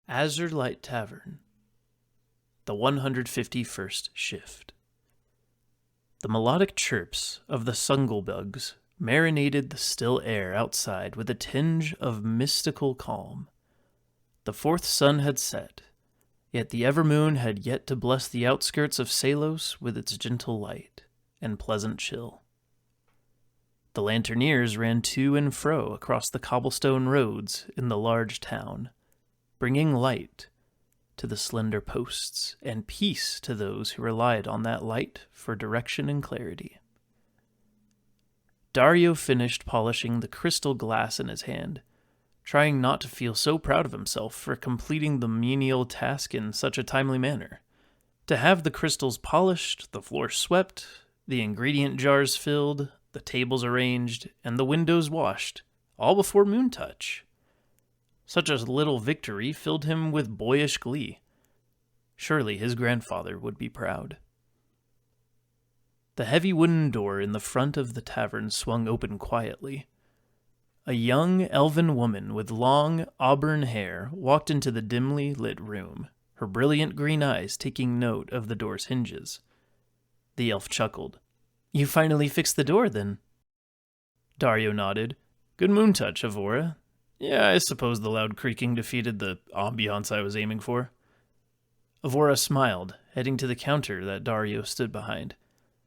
Azure-Light Tavern. The 151st Shift. The melodic chirps of the sunglebugs marinated the still air outside with a tinge of mystical calm. The fourth sun had set, yet the evermoon had yet to bless the outskirts of Saylos with its gentle light and pleasant chill. The lanterneers ran to and fro across the cobblestone roads in the large town, bringing light to the slender posts and peace to those who relied on that light for direction and clarity. Darrio finished polishing the crystal glass in his hand, trying not to feel so proud of himself for completing the menial task in such a timely manner. To have the crystals polished, the floor swept, the ingredient jars filled, the tables arranged, and the windows washed, all before moontouch. Such a little victory filled him with boyish glee. Surely his grandfather would be proud. The heavy wooden door in the front of the tavern swung open quietly. A young elven woman with long auburn hair walked into the dimly lit room, her brilliant green eyes taking note of the door's hinges. The elf chuckled. "You finally fixed the door, then?" Darrio nodded. "Good moontouch, Avora. Yeah, I suppose the loud creaking defeated the ambiance I was aiming for." Avora smiled, heading to the counter that Darrio stood behind.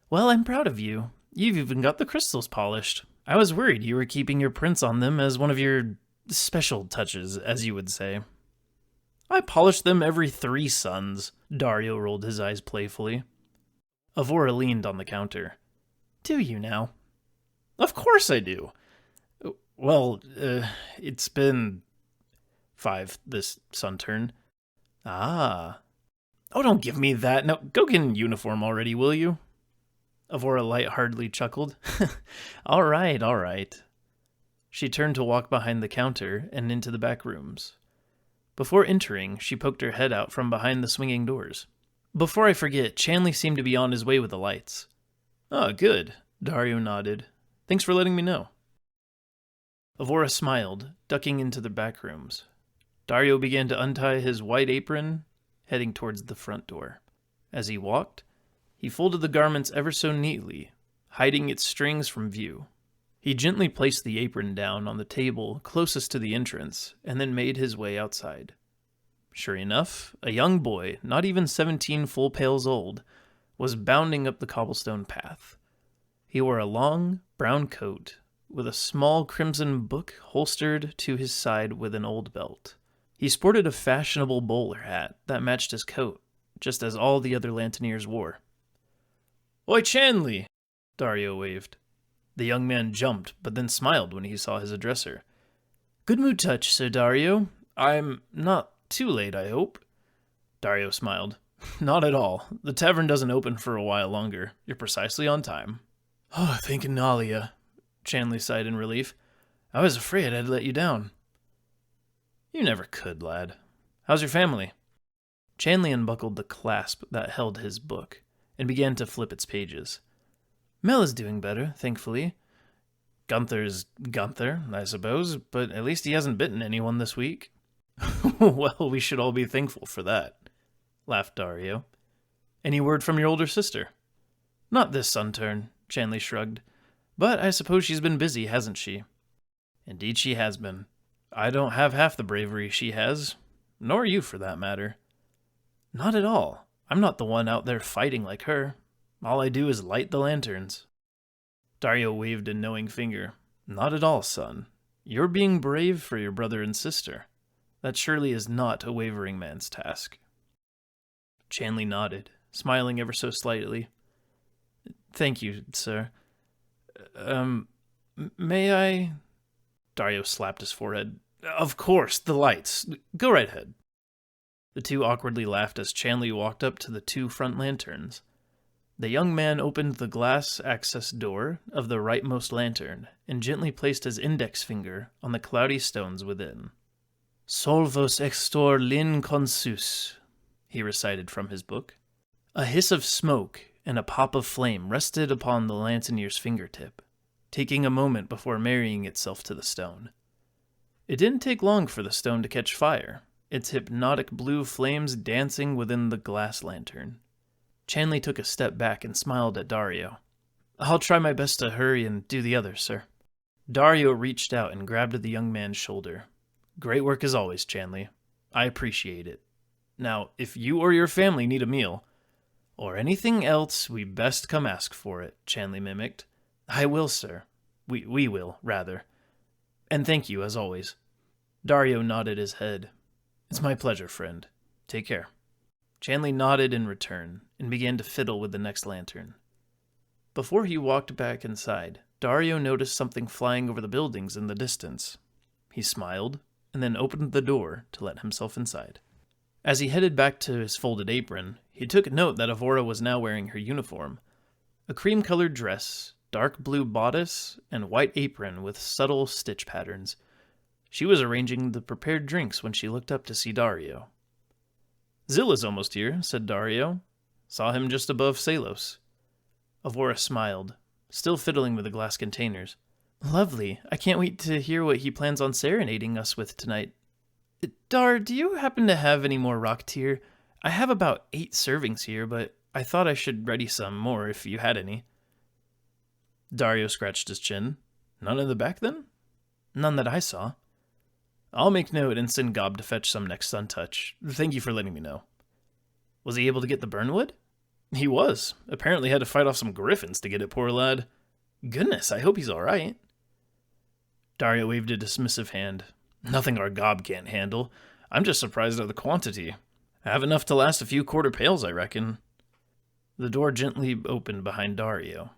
"Well, I'm proud of you. You've even got the crystals polished. I was worried you were keeping your prints on them as one of your special touches, as you would say." "I polish them every 3 suns," Darrio rolled his eyes playfully. Avora leaned on the counter. "Do you now?" "Of course I do. Well, it's been 5 this sun turn." "Ah. Oh, don't give me that. Now, go get in uniform already, will you?" Avora lightheartedly chuckled. All right. She turned to walk behind the counter and into the back rooms. Before entering, she poked her head out from behind the swinging doors. "Before I forget, Chanley seemed to be on his way with the lights." "Oh, good," Darrio nodded. "Thanks for letting me know." Avora smiled, ducking into the back rooms. Darrio began to untie his white apron, heading towards the front door. As he walked, he folded the garments ever so neatly, hiding its strings from view. He gently placed the apron down on the table closest to the entrance, and then made his way outside. Sure enough, a young boy, not even 17 full pails old, was bounding up the cobblestone path. He wore a long, brown coat, with a small crimson book holstered to his side with an old belt. He sported a fashionable bowler hat that matched his coat, just as all the other lanterneers wore. "Oi, Chanley!" Darrio waved. The young man jumped, but then smiled when he saw his addresser. "Good mood touch, Sir Darrio. I'm not too late, I hope?" Darrio smiled. "Not at all. The tavern doesn't open for a while longer. You're precisely on time." "Oh, thank Nalia," Chanley sighed in relief. "I was afraid I'd let you down." "You never could, lad. How's your family?" Chanley unbuckled the clasp that held his book and began to flip its pages. "Mel is doing better, thankfully. Gunther's Gunther, I suppose, but at least he hasn't bitten anyone this week." "Well, we should all be thankful for that," laughed Darrio. "Any word from your older sister?" "Not this sun turn," Chanley shrugged. "But I suppose she's been busy, hasn't she?" "Indeed she has been. I don't have half the bravery she has, nor you for that matter." "Not at all. I'm not the one out there fighting like her. All I do is light the lanterns." Darrio waved a knowing finger. "Not at all, son. You're being brave for your brother and sister. That surely is not a wavering man's task." Chanley nodded, smiling ever so slightly. "Thank you, sir. May I?" Darrio slapped his forehead. "Of course, the lights. Go right ahead." The two awkwardly laughed as Chanley walked up to the 2 front lanterns. The young man opened the glass access door of the rightmost lantern and gently placed his index finger on the cloudy stones within. "Solvos extor lin consus," he recited from his book. A hiss of smoke and a pop of flame rested upon the lanterneer's fingertip, taking a moment before marrying itself to the stone. It didn't take long for the stone to catch fire, its hypnotic blue flames dancing within the glass lantern. Chanley took a step back and smiled at Darrio. "I'll try my best to hurry and do the others, sir." Darrio reached out and grabbed the young man's shoulder. "Great work as always, Chanley. I appreciate it. Now, if you or your family need a meal, or anything else, we best come ask for it," Chanley mimicked. "I will, sir. We will, rather. And thank you, as always." Darrio nodded his head. "It's my pleasure, friend. Take care." Chanley nodded in return and began to fiddle with the next lantern. Before he walked back inside, Darrio noticed something flying over the buildings in the distance. He smiled and then opened the door to let himself inside. As he headed back to his folded apron, he took note that Avora was now wearing her uniform. A cream-colored dress, dark blue bodice, and white apron with subtle stitch patterns. She was arranging the prepared drinks when she looked up to see Darrio. "Zill is almost here," said Darrio. "Saw him just above Saylos." Avora smiled, still fiddling with the glass containers. "Lovely. I can't wait to hear what he plans on serenading us with tonight. Dar, do you happen to have any more rock tier? I have about 8 servings here, but I thought I should ready some more if you had any." Darrio scratched his chin. "None in the back, then?" "None that I saw." "I'll make note and send Gob to fetch some next Suntouch. Thank you for letting me know." "Was he able to get the burnwood?" "He was. Apparently had to fight off some griffins to get it, poor lad." "Goodness, I hope he's all right." Darrio waved a dismissive hand. "Nothing our Gob can't handle. I'm just surprised at the quantity. I have enough to last a few quarter pails, I reckon." The door gently opened behind Darrio.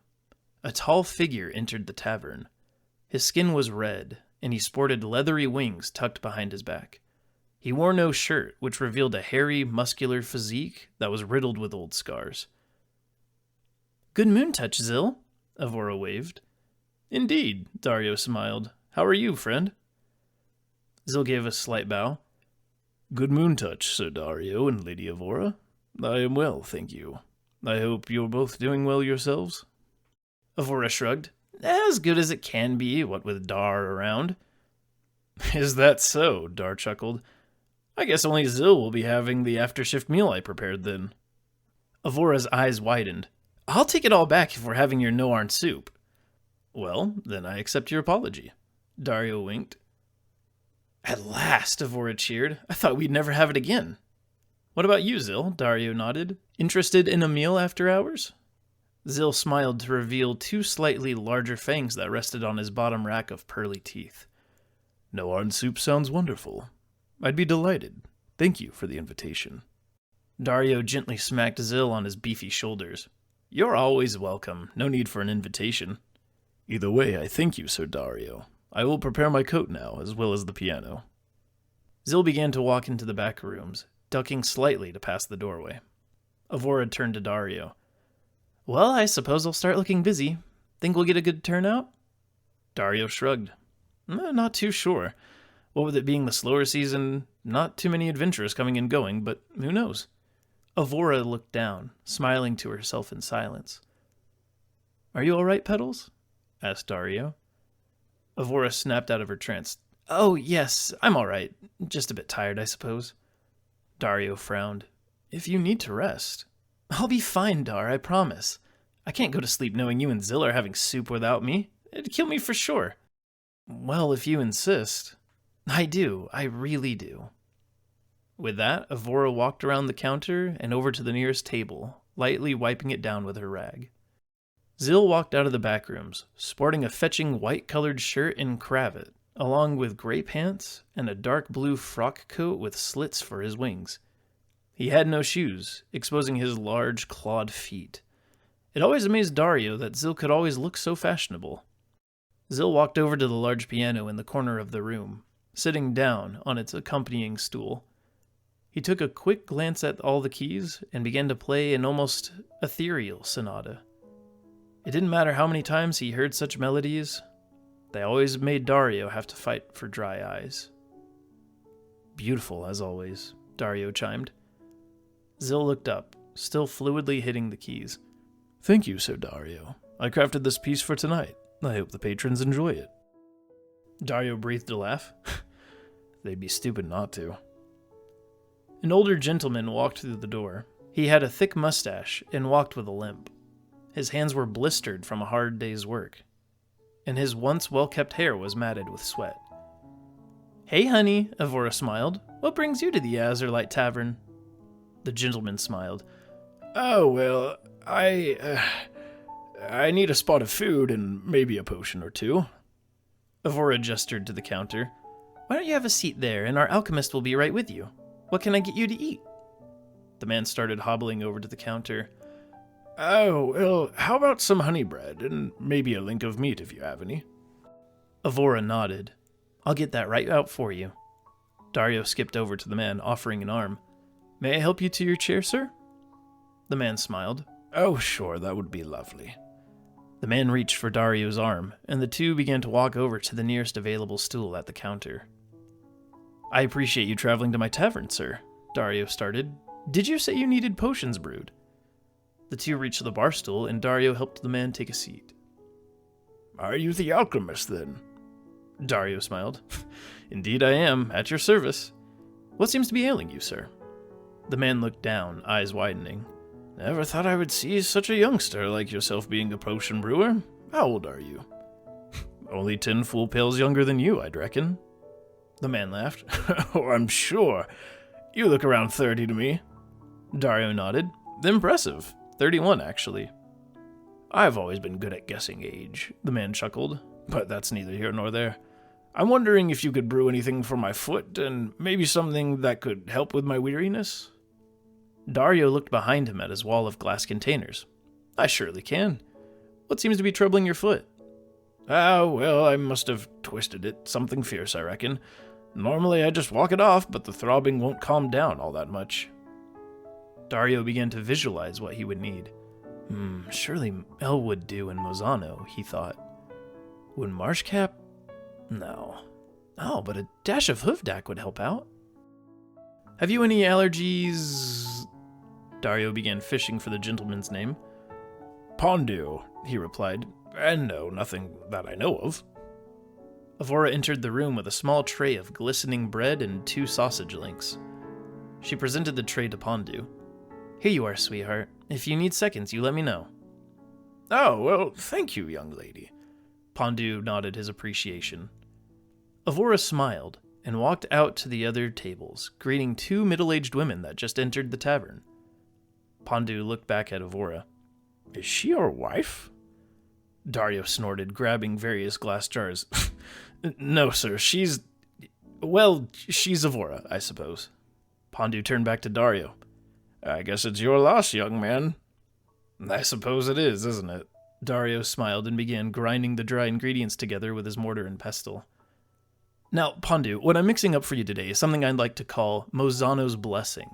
A tall figure entered the tavern. His skin was red, and he sported leathery wings tucked behind his back. He wore no shirt, which revealed a hairy, muscular physique that was riddled with old scars. "Good moon touch, Zill," Avora waved. "Indeed," Darrio smiled. "How are you, friend?" Zill gave a slight bow. "Good moon touch, Sir Darrio and Lady Avora. I am well, thank you. I hope you're both doing well yourselves." Avora shrugged. "As good as it can be, what with Dar around." "Is that so?" Dar chuckled. "I guess only Zill will be having the after-shift meal I prepared then." Avora's eyes widened. "I'll take it all back if we're having your no-arn soup." "Well, then I accept your apology." Darrio winked. "At last," Avora cheered. "I thought we'd never have it again." "What about you, Zill?" Darrio nodded. "Interested in a meal after hours?" Zill smiled to reveal 2 slightly larger fangs that rested on his bottom rack of pearly teeth. "No-arn soup sounds wonderful. I'd be delighted. Thank you for the invitation." Darrio gently smacked Zill on his beefy shoulders. "You're always welcome. No need for an invitation." "Either way, I thank you, Sir Darrio. I will prepare my coat now, as well as the piano." Zill began to walk into the back rooms, ducking slightly to pass the doorway. Avora turned to Darrio. "Well, I suppose I'll start looking busy. Think we'll get a good turnout?" Darrio shrugged. "Not too sure. What with it being the slower season, not too many adventurers coming and going, but who knows?" Avora looked down, smiling to herself in silence. "Are you all right, Petals?" asked Darrio. Avora snapped out of her trance. "Oh, yes, I'm all right. Just a bit tired, I suppose." Darrio frowned. "If you need to rest." "I'll be fine, Dar, I promise. I can't go to sleep knowing you and Zill are having soup without me. It'd kill me for sure." "Well, if you insist." "I do. I really do." With that, Avora walked around the counter and over to the nearest table, lightly wiping it down with her rag. Zill walked out of the back rooms, sporting a fetching white-colored shirt and cravat, along with gray pants and a dark blue frock coat with slits for his wings. He had no shoes, exposing his large, clawed feet. It always amazed Darrio that Zill could always look so fashionable. Zill walked over to the large piano in the corner of the room, sitting down on its accompanying stool. He took a quick glance at all the keys and began to play an almost ethereal sonata. It didn't matter how many times he heard such melodies, they always made Darrio have to fight for dry eyes. "Beautiful, as always," Darrio chimed. Zill looked up, still fluidly hitting the keys. "Thank you, Sir Darrio. I crafted this piece for tonight. I hope the patrons enjoy it." Darrio breathed a laugh. "They'd be stupid not to." An older gentleman walked through the door. He had a thick mustache and walked with a limp. His hands were blistered from a hard day's work, and his once well-kept hair was matted with sweat. "Hey, honey," Avora smiled. "What brings you to the Azure-Light Tavern?" The gentleman smiled. "Oh, well, I need a spot of food and maybe a potion or two." Avora gestured to the counter. "Why don't you have a seat there, and our alchemist will be right with you? What can I get you to eat?" The man started hobbling over to the counter. "Oh, well, how about some honey bread and maybe a link of meat if you have any?" Avora nodded. "I'll get that right out for you." Darrio skipped over to the man, offering an arm. "May I help you to your chair, sir?" The man smiled. "Oh, sure, that would be lovely." The man reached for Dario's arm, and the two began to walk over to the nearest available stool at the counter. "I appreciate you traveling to my tavern, sir," Darrio started. "Did you say you needed potions brewed?" The two reached the bar stool, and Darrio helped the man take a seat. "Are you the alchemist, then?" Darrio smiled. "Indeed I am, at your service. What seems to be ailing you, sir?" The man looked down, eyes widening. "Never thought I would see such a youngster like yourself being a potion brewer. How old are you?" "Only 10 full pails younger than you, I'd reckon." The man laughed. "Oh, I'm sure. You look around 30 to me." Darrio nodded. "Impressive. 31, actually." "I've always been good at guessing age," the man chuckled, "but that's neither here nor there. I'm wondering if you could brew anything for my foot, and maybe something that could help with my weariness?" Darrio looked behind him at his wall of glass containers. "I surely can. What seems to be troubling your foot?" "Oh, well, I must have twisted it. Something fierce, I reckon. Normally I just walk it off, but the throbbing won't calm down all that much." Darrio began to visualize what he would need. Surely Elle would do in Mozano, he thought. Would Marshcap? No. Oh, but a dash of Hoofdack would help out. "Have you any allergies?" Darrio began fishing for the gentleman's name. "Pondu," he replied. "And no, nothing that I know of." Avora entered the room with a small tray of glistening bread and 2 sausage links. She presented the tray to Pondu. "Here you are, sweetheart. If you need seconds, you let me know." "Oh, well, thank you, young lady." Pondu nodded his appreciation. Avora smiled and walked out to the other tables, greeting 2 middle-aged women that just entered the tavern. Pondu looked back at Avora. "Is she your wife?" Darrio snorted, grabbing various glass jars. "No, sir, she's Avora, I suppose." Pondu turned back to Darrio. "I guess it's your loss, young man." "I suppose it is, isn't it?" Darrio smiled and began grinding the dry ingredients together with his mortar and pestle. "Now, Pondu, what I'm mixing up for you today is something I'd like to call Mozano's Blessing.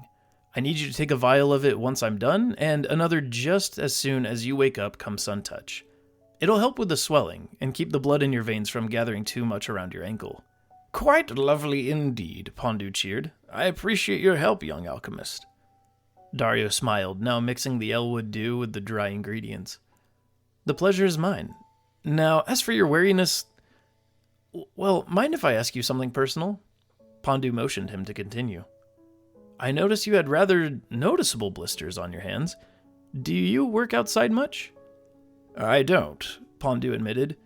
I need you to take a vial of it once I'm done, and another just as soon as you wake up come sun touch. It'll help with the swelling, and keep the blood in your veins from gathering too much around your ankle." "Quite lovely indeed," Pondu cheered. "I appreciate your help, young alchemist." Darrio smiled, now mixing the Elwood dew with the dry ingredients. "The pleasure is mine. Now, as for your wariness... Well, mind if I ask you something personal?" Pondu motioned him to continue. "I noticed you had rather noticeable blisters on your hands. Do you work outside much?" "I don't," Pondu admitted.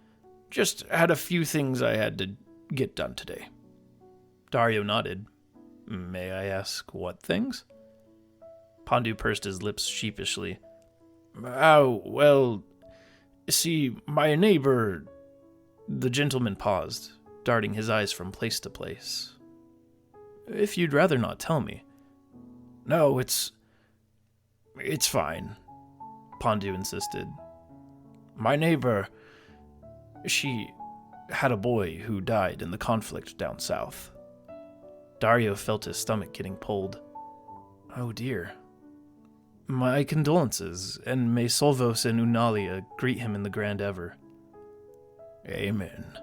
"Just had a few things I had to get done today." Darrio nodded. "May I ask what things?" Pondu pursed his lips sheepishly. "Oh, well, see, my neighbor..." The gentleman paused, darting his eyes from place to place. "If you'd rather not tell me." "No, it's fine," Pondu insisted. "My neighbor, she had a boy who died in the conflict down south." Darrio felt his stomach getting pulled. "Oh dear. My condolences, and may Solvos and Unalia greet him in the Grand Ever." "Amen."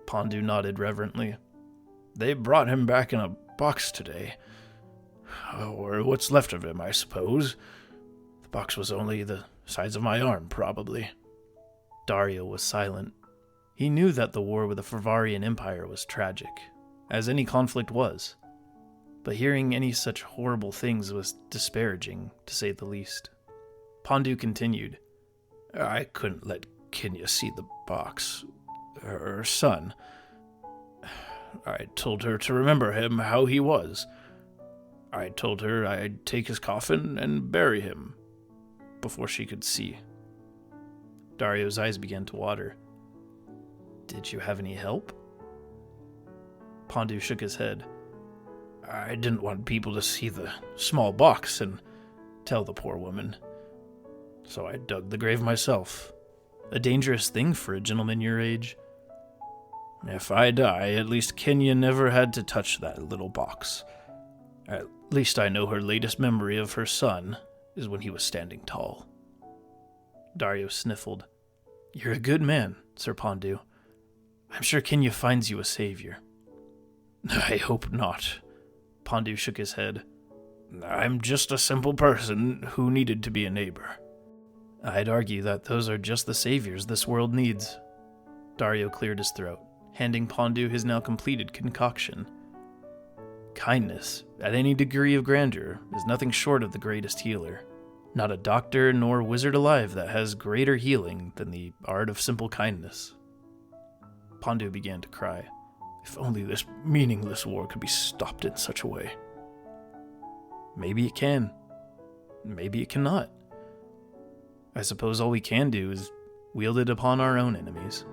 Pondu nodded reverently. "They brought him back in a box today. Or what's left of him, I suppose. The box was only the size of my arm, probably." Darrio was silent. He knew that the war with the Fervarian Empire was tragic, as any conflict was. but hearing any such horrible things was disparaging, to say the least. Pondu continued. I couldn't let Kenya see the box. Her son. I told her to remember him how he was. I told her I'd take his coffin and bury him before she could see. Darrio's eyes began to water. Did you have any help? Pondu shook his head. I didn't want people to see the small box and tell the poor woman. So I dug the grave myself. A dangerous thing for a gentleman your age. If I die, at least Kenya never had to touch that little box. At least I know her latest memory of her son is when he was standing tall. Darrio sniffled. You're a good man, Sir Pondu. I'm sure Kenya finds you a savior. I hope not. Pondu shook his head. I'm just a simple person who needed to be a neighbor. I'd argue that those are just the saviors this world needs. Darrio cleared his throat, handing Pondu his now completed concoction. Kindness, at any degree of grandeur, is nothing short of the greatest healer. Not a doctor nor wizard alive that has greater healing than the art of simple kindness. Pondu began to cry. If only this meaningless war could be stopped in such a way. Maybe it can. Maybe it cannot. I suppose all we can do is wield it upon our own enemies.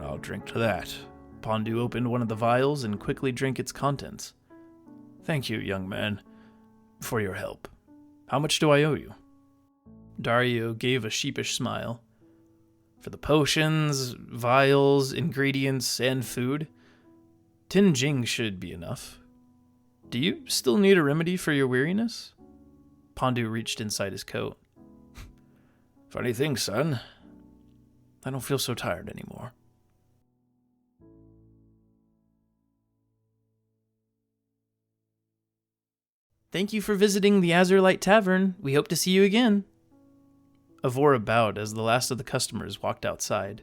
I'll drink to that. Pondu opened one of the vials and quickly drank its contents. Thank you, young man, for your help. How much do I owe you? Darrio gave a sheepish smile. For the potions, vials, ingredients, and food, 10 jing should be enough. Do you still need a remedy for your weariness? Pondu reached inside his coat. Funny thing, son. I don't feel so tired anymore. Thank you for visiting the Azure-Light Tavern. We hope to see you again. Avora bowed as the last of the customers walked outside.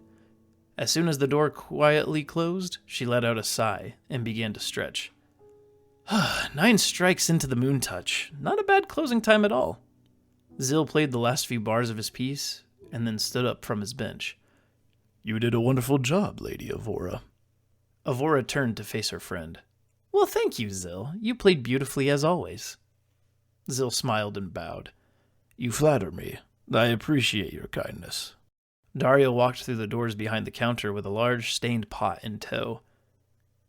As soon as the door quietly closed, she let out a sigh and began to stretch. 9 strikes into the moon touch. Not a bad closing time at all. Zill played the last few bars of his piece and then stood up from his bench. You did a wonderful job, Lady Avora. Avora turned to face her friend. Well, thank you, Zill. You played beautifully as always. Zill smiled and bowed. You flatter me. I appreciate your kindness. Darrio walked through the doors behind the counter with a large stained pot in tow.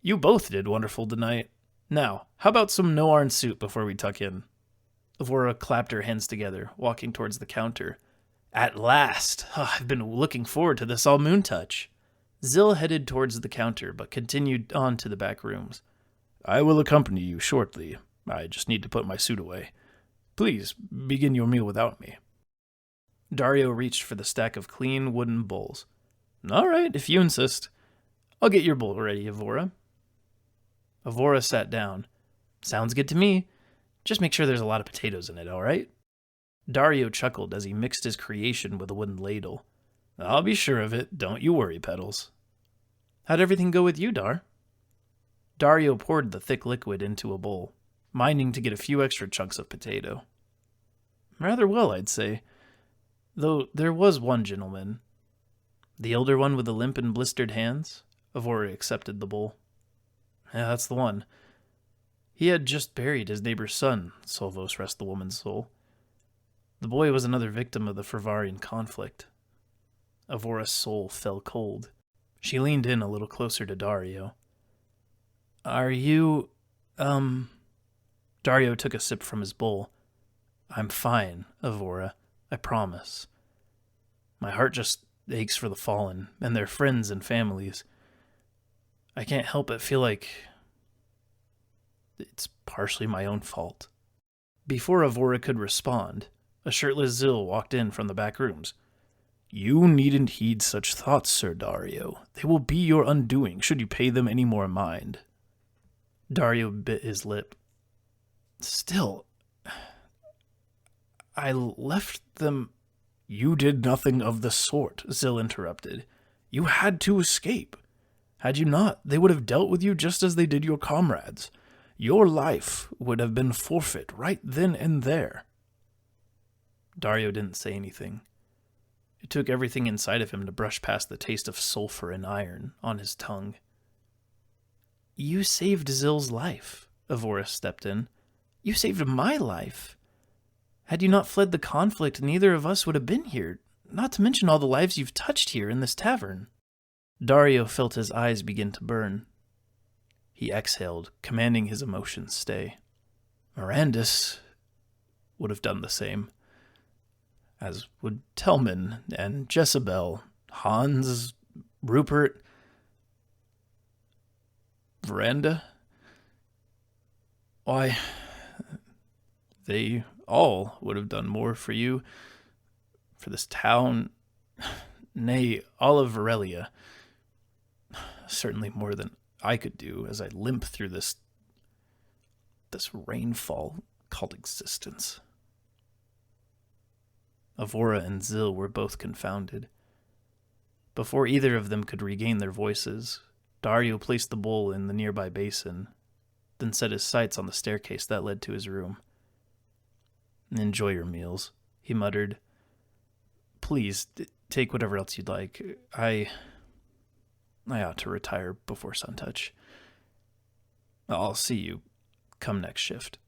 You both did wonderful tonight. Now, how about some no-arn soup before we tuck in? Avora clapped her hands together, walking towards the counter. At last! I've been looking forward to this all moon touch. Zill headed towards the counter, but continued on to the back rooms. I will accompany you shortly. I just need to put my suit away. Please, begin your meal without me. Darrio reached for the stack of clean wooden bowls. All right, if you insist. I'll get your bowl ready, Avora. Avora sat down. Sounds good to me. Just make sure there's a lot of potatoes in it, all right? Darrio chuckled as he mixed his creation with a wooden ladle. I'll be sure of it. Don't you worry, Petals. How'd everything go with you, Dar? Darrio poured the thick liquid into a bowl, minding to get a few extra chunks of potato. Rather well, I'd say. Though there was one gentleman. The elder one with the limp and blistered hands? Avora accepted the bowl. Yeah, that's the one. He had just buried his neighbor's son, Solvos rest the woman's soul. The boy was another victim of the Fervarian conflict. Avora's soul fell cold. She leaned in a little closer to Darrio. Are you, Darrio took a sip from his bowl. I'm fine, Avora, I promise. My heart just aches for the fallen, and their friends and families. I can't help but feel like it's partially my own fault. Before Avora could respond, a shirtless Zill walked in from the back rooms. You needn't heed such thoughts, Sir Darrio. They will be your undoing, should you pay them any more mind. Darrio bit his lip. Still, I left them... You did nothing of the sort, Zill interrupted. You had to escape. Had you not, they would have dealt with you just as they did your comrades. your life would have been forfeit right then and there. Darrio didn't say anything. It took everything inside of him to brush past the taste of sulfur and iron on his tongue. You saved Zill's life, Avora stepped in. You saved my life. Had you not fled the conflict, neither of us would have been here, not to mention all the lives you've touched here in this tavern. Darrio felt his eyes begin to burn. He exhaled, commanding his emotions stay. Mirandus would have done the same, as would Telman and Jezebel, Hans, Rupert, Veranda. Why, they all would have done more for you, for this town, nay, all of Verrelia. Certainly more than I could do as I limp through this rainfall called existence. Avora and Zill were both confounded. Before either of them could regain their voices, Darrio placed the bowl in the nearby basin, then set his sights on the staircase that led to his room. Enjoy your meals, he muttered. Please, take whatever else you'd like. I ought to retire before suntouch. I'll see you come next shift.